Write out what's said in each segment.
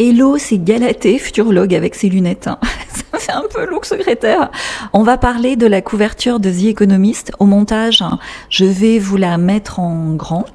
Hello, c'est Galatée, futurologue avec ses lunettes. Ça fait un peu look secrétaire. On va parler de la couverture de The Economist. Au montage, je vais vous la mettre en grand.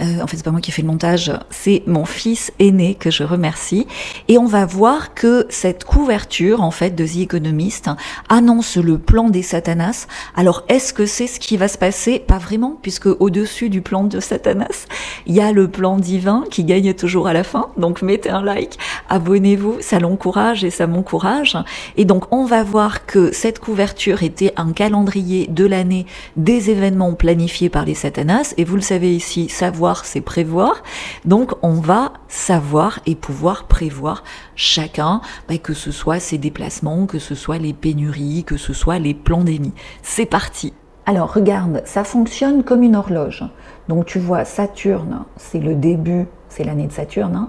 En fait, c'est pas moi qui fais le montage, c'est mon fils aîné que je remercie. Et on va voir que cette couverture, en fait, de The Economist annonce le plan des Satanas. Alors, est-ce que c'est ce qui va se passer? Pas vraiment, puisque au-dessus du plan de Satanas, il y a le plan divin qui gagne toujours à la fin. Donc, mettez un like, abonnez-vous, ça l'encourage et ça m'encourage. Et donc, on va voir que cette couverture était un calendrier de l'année des événements planifiés par les Satanas. Et vous le savez ici, savoir c'est prévoir, donc on va savoir et pouvoir prévoir chacun, que ce soit ses déplacements, que ce soit les pénuries, que ce soit les pandémies. C'est parti. Alors regarde, ça fonctionne comme une horloge. Donc tu vois Saturne, c'est le début, c'est l'année de Saturne, hein,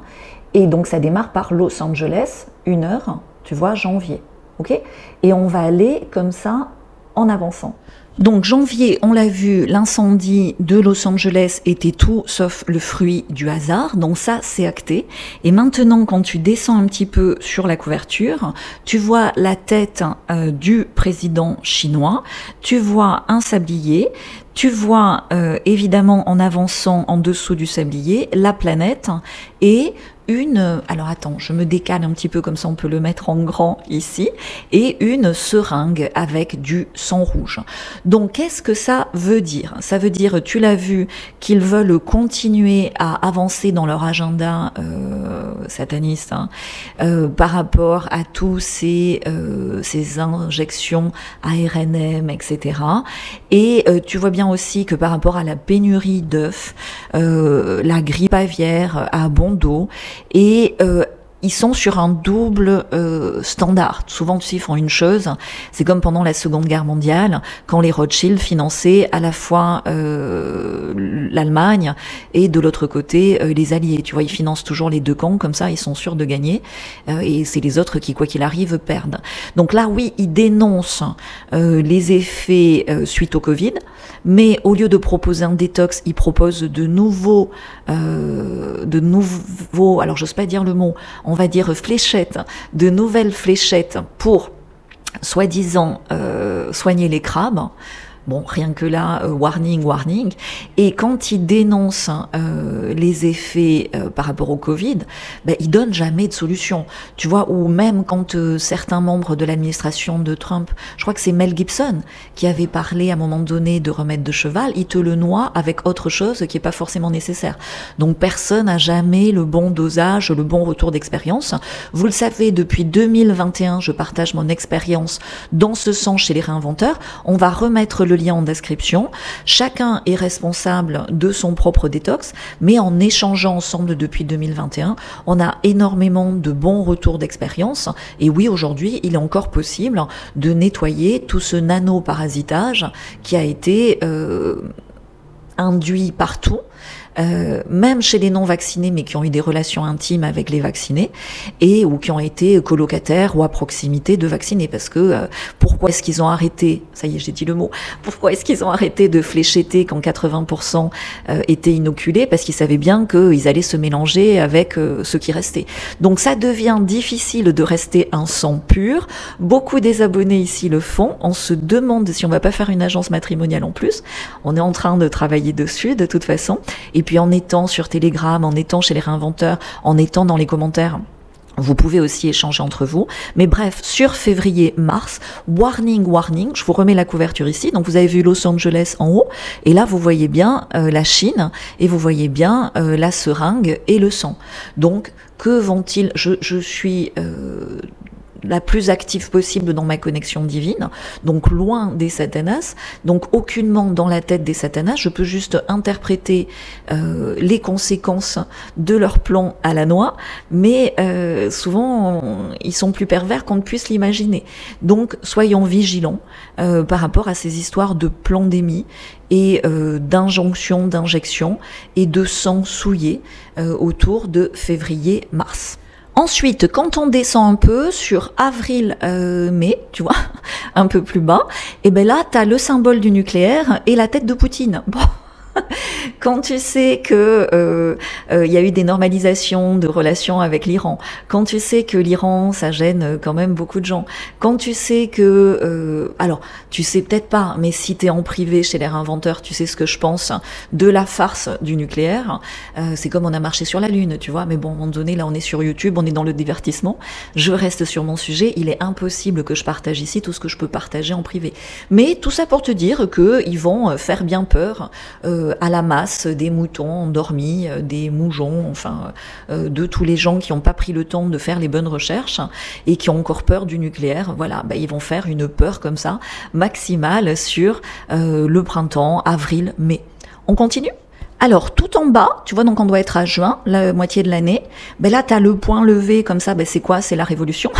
et donc ça démarre par Los Angeles, 1 heure, tu vois, janvier, ok? Et on va aller comme ça en avançant. Donc janvier, on l'a vu, l'incendie de Los Angeles était tout sauf le fruit du hasard, donc ça c'est acté. Et maintenant quand tu descends un petit peu sur la couverture, tu vois la tête du président chinois, tu vois un sablier, tu vois évidemment en avançant en dessous du sablier la planète et alors attends, je me décale un petit peu comme ça on peut le mettre en grand ici, et une seringue avec du sang rouge. Donc qu'est-ce que ça veut dire? Ça veut dire, tu l'as vu, qu'ils veulent continuer à avancer dans leur agenda sataniste par rapport à tous ces injections ARNM, etc. Et tu vois bien aussi que par rapport à la pénurie d'œufs, la grippe aviaire à bon dos, et ils sont sur un double standard. Souvent, tu sais, ils font une chose, c'est comme pendant la Seconde Guerre mondiale, quand les Rothschild finançaient à la fois l'Allemagne et de l'autre côté les Alliés. Tu vois, ils financent toujours les deux camps, comme ça, ils sont sûrs de gagner. Et c'est les autres qui, quoi qu'il arrive, perdent. Donc là, oui, ils dénoncent les effets suite au Covid, mais au lieu de proposer un détox, ils proposent de nouveaux, alors j'ose pas dire le mot, on va dire fléchettes, de nouvelles fléchettes pour, soi-disant, soigner les crabes. Bon, rien que là, warning, warning. Et quand ils dénoncent les effets par rapport au Covid, ils donnent jamais de solution. Tu vois, ou même quand certains membres de l'administration de Trump, je crois que c'est Mel Gibson qui avait parlé à un moment donné de remède de cheval, il te le noie avec autre chose qui est pas forcément nécessaire. Donc personne n'a jamais le bon dosage, le bon retour d'expérience. Vous le savez, depuis 2021, je partage mon expérience dans ce sens chez les réinventeurs. On va remettre le lien en description. Chacun est responsable de son propre détox, mais en échangeant ensemble depuis 2021, on a énormément de bons retours d'expérience. Et oui, aujourd'hui, il est encore possible de nettoyer tout ce nanoparasitage qui a été induit partout. Même chez les non-vaccinés, mais qui ont eu des relations intimes avec les vaccinés, et ou qui ont été colocataires ou à proximité de vaccinés, parce que pourquoi est-ce qu'ils ont arrêté, ça y est, j'ai dit le mot, pourquoi est-ce qu'ils ont arrêté de fléchetter quand 80% étaient inoculés? Parce qu'ils savaient bien qu'ils allaient se mélanger avec ceux qui restaient. Donc ça devient difficile de rester un sang pur. Beaucoup des abonnés ici le font. On se demande si on va pas faire une agence matrimoniale en plus. On est en train de travailler dessus de toute façon. Et puis en étant sur Telegram, en étant chez les réinventeurs, en étant dans les commentaires, vous pouvez aussi échanger entre vous. Mais bref, sur février-mars, warning, warning, je vous remets la couverture ici. Donc vous avez vu Los Angeles en haut, et là vous voyez bien la Chine, et vous voyez bien la seringue et le sang. Donc que vont-ils, je suis la plus active possible dans ma connexion divine, donc loin des satanas, donc aucunement dans la tête des satanas, je peux juste interpréter les conséquences de leur plan à la noix, mais souvent ils sont plus pervers qu'on ne puisse l'imaginer. Donc soyons vigilants par rapport à ces histoires de pandémie et d'injonctions, d'injections et de sang souillé autour de février-mars. Ensuite, quand on descend un peu sur avril-mai, tu vois, un peu plus bas, et ben là, t'as le symbole du nucléaire et la tête de Poutine. Bon, Quand tu sais que y a eu des normalisations de relations avec l'Iran, quand tu sais que l'Iran, ça gêne quand même beaucoup de gens, quand tu sais que... alors, tu sais peut-être pas, mais si t'es en privé chez les réinventeurs, tu sais ce que je pense de la farce du nucléaire. C'est comme on a marché sur la Lune, tu vois, mais bon, à un moment donné, là, on est sur YouTube, on est dans le divertissement. Je reste sur mon sujet, il est impossible que je partage ici tout ce que je peux partager en privé. Mais tout ça pour te dire qu'ils vont faire bien peur à la masse des moutons endormis, des moujons, enfin de tous les gens qui n'ont pas pris le temps de faire les bonnes recherches et qui ont encore peur du nucléaire. Voilà, ils vont faire une peur comme ça maximale sur le printemps, avril, mai. On continue ? Alors, tout en bas, tu vois, donc on doit être à juin, la moitié de l'année. Là, tu as le point levé comme ça, c'est quoi? C'est la révolution.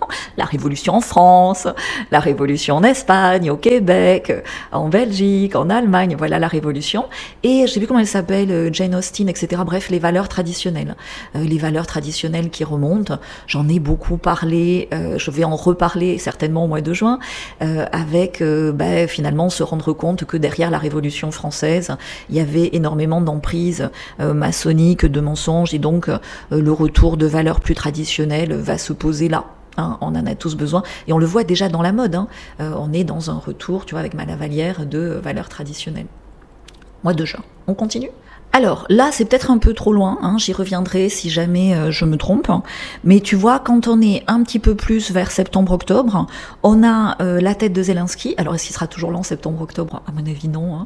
Non, la révolution en France, la révolution en Espagne, au Québec, en Belgique, en Allemagne, voilà la révolution. Et je sais plus comment elle s'appelle, Jane Austen, etc. Bref, les valeurs traditionnelles. Les valeurs traditionnelles qui remontent. J'en ai beaucoup parlé, je vais en reparler certainement au mois de juin, avec finalement se rendre compte que derrière la révolution française, il y avait énormément d'emprise maçonnique, de mensonges, et donc le retour de valeurs plus traditionnelles va se poser là. On en a tous besoin et on le voit déjà dans la mode. On est dans un retour, tu vois, avec ma lavalière de valeurs traditionnelles. Mois de juin. On continue ? Alors là, c'est peut-être un peu trop loin, j'y reviendrai si jamais je me trompe, mais tu vois, quand on est un petit peu plus vers septembre-octobre, on a la tête de Zelensky. Alors est-ce qu'il sera toujours là en septembre-octobre? À mon avis non,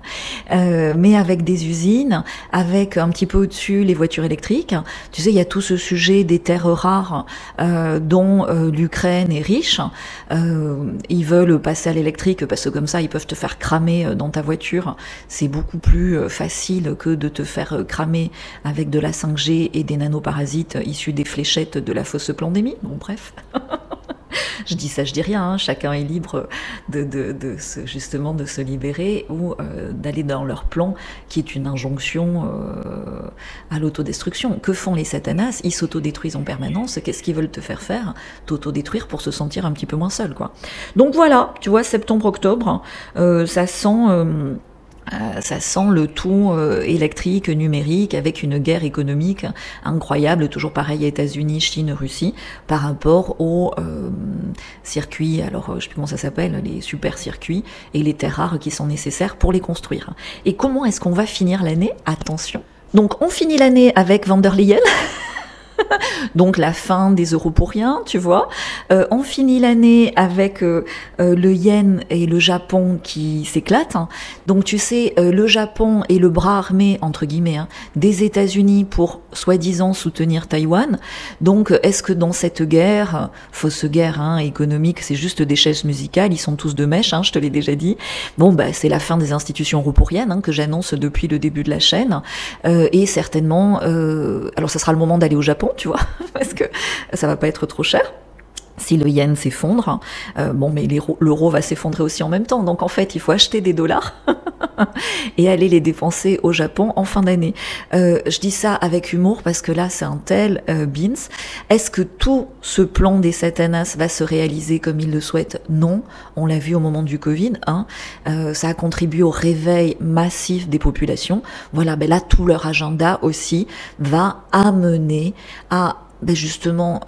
mais avec des usines, avec un petit peu au-dessus les voitures électriques. Tu sais, il y a tout ce sujet des terres rares dont l'Ukraine est riche. Ils veulent passer à l'électrique parce que comme ça, ils peuvent te faire cramer dans ta voiture. C'est beaucoup plus facile que de te faire cramer avec de la 5G et des nanoparasites issus des fléchettes de la fausse pandémie. Bon, bref. Je dis ça, je dis rien, chacun est libre justement de se libérer ou d'aller dans leur plan qui est une injonction à l'autodestruction. Que font les satanas? Ils s'autodétruisent en permanence. Qu'est-ce qu'ils veulent te faire? T'autodétruire pour se sentir un petit peu moins seul, quoi. Donc voilà, tu vois, septembre-octobre, ça sent le tout électrique, numérique, avec une guerre économique incroyable, toujours pareil à États-Unis, Chine, Russie, par rapport aux circuits, alors je sais plus comment ça s'appelle, les super circuits et les terres rares qui sont nécessaires pour les construire. Et comment est-ce qu'on va finir l'année? Attention. Donc on finit l'année avec van der Leyen. Donc la fin des euros pour rien, tu vois. On finit l'année avec le yen et le Japon qui s'éclatent. Donc tu sais, le Japon est le bras armé, entre guillemets, des États-Unis pour soi-disant soutenir Taïwan. Donc est-ce que dans cette guerre, fausse guerre économique, c'est juste des chaises musicales, ils sont tous de mèche, je te l'ai déjà dit. Bon, c'est la fin des institutions européennes que j'annonce depuis le début de la chaîne. Et certainement, alors ça sera le moment d'aller au Japon, tu vois, parce que ça va pas être trop cher. Si le yen s'effondre, mais l'euro va s'effondrer aussi en même temps. Donc en fait, il faut acheter des dollars et aller les dépenser au Japon en fin d'année. Je dis ça avec humour parce que là, c'est un tel beans. Est-ce que tout ce plan des satanas va se réaliser comme ils le souhaitent? Non. On l'a vu au moment du Covid. Ça a contribué au réveil massif des populations. Voilà, là, tout leur agenda aussi va amener à justement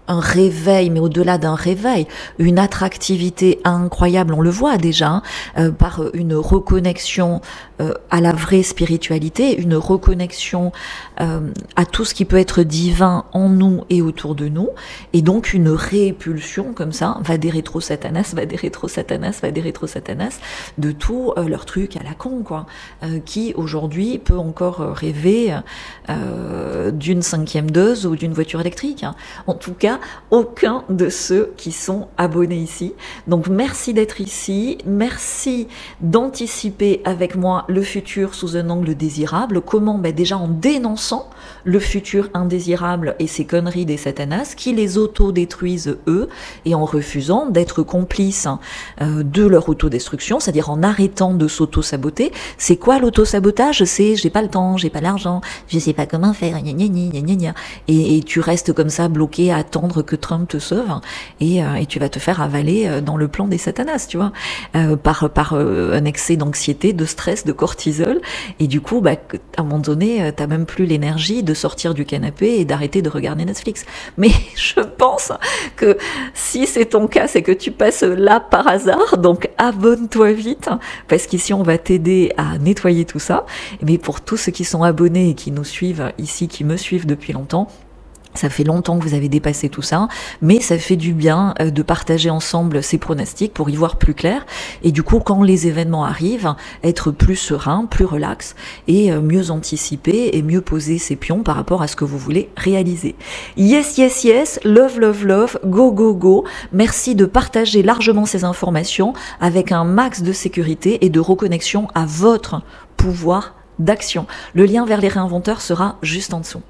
un réveil, mais au-delà d'un réveil, une attractivité incroyable, on le voit déjà, par une reconnexion à la vraie spiritualité, une reconnexion à tout ce qui peut être divin en nous et autour de nous, et donc une répulsion comme ça, va des rétro-satanas, de tout leur truc à la con, quoi, qui aujourd'hui peut encore rêver d'une 5e dose ou d'une voiture électrique. En tout cas, aucun de ceux qui sont abonnés ici. Donc merci d'être ici, merci d'anticiper avec moi le futur sous un angle désirable. Comment? Déjà en dénonçant le futur indésirable et ces conneries des satanas qui les autodétruisent eux et en refusant d'être complices de leur autodestruction, c'est-à-dire en arrêtant de s'auto-saboter. C'est quoi l'auto-sabotage? C'est j'ai pas le temps, j'ai pas l'argent, je sais pas comment faire, et tu restes comme ça bloqué à attendre attendre que Trump te sauve et tu vas te faire avaler dans le plan des satanas, tu vois, par un excès d'anxiété, de stress, de cortisol. Et du coup, à un moment donné, t'as même plus l'énergie de sortir du canapé et d'arrêter de regarder Netflix. Mais je pense que si c'est ton cas, c'est que tu passes là par hasard, donc abonne-toi vite, parce qu'ici on va t'aider à nettoyer tout ça. Mais pour tous ceux qui sont abonnés et qui nous suivent ici, qui me suivent depuis longtemps, ça fait longtemps que vous avez dépassé tout ça, mais ça fait du bien de partager ensemble ces pronostics pour y voir plus clair. Et du coup, quand les événements arrivent, être plus serein, plus relax et mieux anticiper et mieux poser ses pions par rapport à ce que vous voulez réaliser. Yes, yes, yes, love, love, love, go, go, go. Merci de partager largement ces informations avec un max de sécurité et de reconnexion à votre pouvoir d'action. Le lien vers les réinventeurs sera juste en dessous.